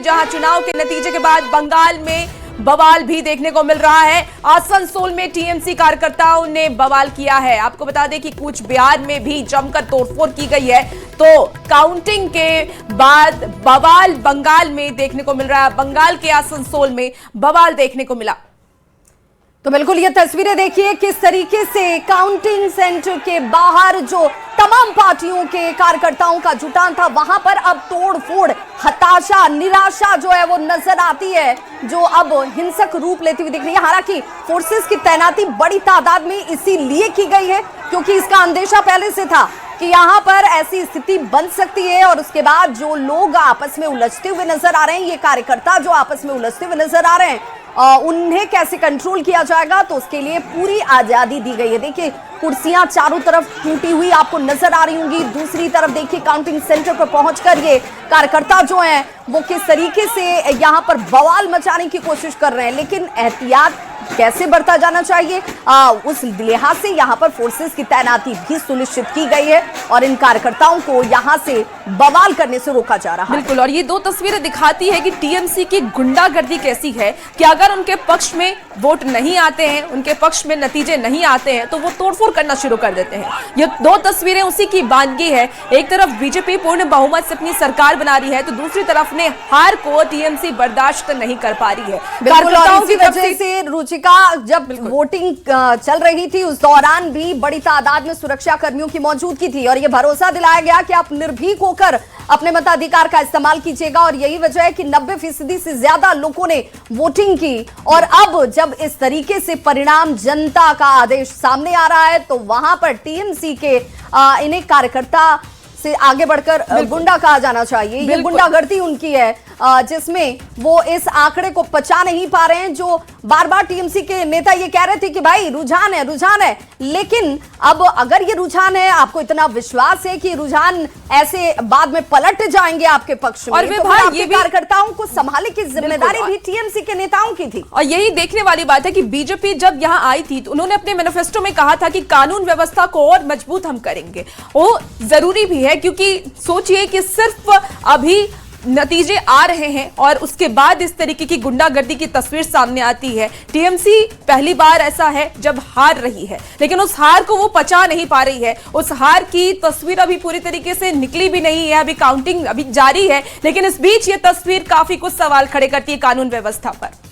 जहां चुनाव के नतीजे के बाद बंगाल में बवाल भी देखने को मिल रहा है। आसनसोल में टीएमसी कार्यकर्ताओं ने बवाल किया है। आपको बता दें कि कूच बिहार में भी जमकर तोड़फोड़ की गई है। तो काउंटिंग के बाद बवाल बंगाल में देखने को मिल रहा है। बंगाल के आसनसोल में बवाल देखने को मिला। तो बिल्कुल ये तस्वीरें देखिए किस तरीके से काउंटिंग सेंटर के बाहर जो तमाम पार्टियों के कार्यकर्ताओं का जुटान था, वहां पर अब तोड़-फोड़, हताशा, निराशा जो है वो नजर आती है, जो अब हिंसक रूप लेती हुई दिख रही है। हालांकि फोर्सेस की तैनाती बड़ी तादाद में इसीलिए की गई है क्योंकि इसका अंदेशा पहले से था कि यहाँ पर ऐसी स्थिति बन सकती है और उसके बाद जो लोग आपस में उलझते हुए नजर आ रहे हैं, ये कार्यकर्ता जो आपस में उलझते हुए नजर आ रहे हैं, उन्हें कैसे कंट्रोल किया जाएगा, तो उसके लिए पूरी आजादी दी गई है। देखिए कुर्सियां चारों तरफ टूटी हुई आपको नजर आ रही होंगी। दूसरी तरफ देखिए काउंटिंग सेंटर पर पहुंचकर ये कार्यकर्ता जो हैं वो किस तरीके से यहां पर बवाल मचाने की कोशिश कर रहे हैं, लेकिन एहतियात कैसे बरता जाना चाहिए उस लिहाज से यहां पर फोर्सेस की तैनाती भी सुनिश्चित की गई है और इन कार्यकर्ताओं को यहां से बवाल करने से रोका जा रहा है। बिल्कुल, और ये दो तस्वीरें दिखाती है कि टीएमसी की गुंडागर्दी कैसी है कि अगर उनके पक्ष में वोट नहीं आते हैं, उनके पक्ष में नतीजे नहीं आते हैं, तो वो तोड़फोड़ करना शुरू कर देते हैं। ये दो तस्वीरें उसी की बानगी है। एक तरफ बीजेपी पूर्ण बहुमत से अपनी सरकार बना रही है, तो दूसरी तरफ ने हार को टीएमसी बर्दाश्त नहीं कर पा रही है। कार्यकर्ताओं की वजह से रुचिका जब वोटिंग चल रही थी उस दौरान भी बड़ी तादाद में सुरक्षा कर्मियों की मौजूदगी थी और यह भरोसा दिलाया गया कि आप निर्भीक होकर अपने मताधिकार का इस्तेमाल कीजिएगा और यही वजह है कि 90% से ज्यादा लोगों ने वोटिंग की। और अब जब इस तरीके से परिणाम जनता का आदेश सामने आ रहा है तो वहां पर टीएमसी के इन्हें कार्यकर्ता से आगे बढ़कर गुंडा कहा जाना चाहिए। ये गुंडागर्दी उनकी है जिसमें वो इस आंकड़े को पचा नहीं पा रहे हैं। जो बार बार टीएमसी के नेता ये कह रहे थे कि भाई रुझान है, लेकिन अब अगर ये रुझान है, आपको इतना विश्वास है कि रुझान ऐसे बाद में पलट जाएंगे आपके पक्ष में, और तो भाई ये कार्यकर्ताओं को संभालने की जिम्मेदारी भी टीएमसी के नेताओं की थी। और यही देखने वाली बात है कि बीजेपी जब यहाँ आई थी तो उन्होंने अपने मैनिफेस्टो में कहा था कि कानून व्यवस्था को और मजबूत हम करेंगे। वो जरूरी भी है क्योंकि सोचिए कि सिर्फ अभी नतीजे आ रहे हैं और उसके बाद इस तरीके की गुंडागर्दी की तस्वीर सामने आती है। टीएमसी पहली बार ऐसा है जब हार रही है, लेकिन उस हार को वो पचा नहीं पा रही है। उस हार की तस्वीर अभी पूरी तरीके से निकली भी नहीं है, अभी काउंटिंग अभी जारी है, लेकिन इस बीच ये तस्वीर काफी कुछ सवाल खड़े करती है कानून व्यवस्था पर।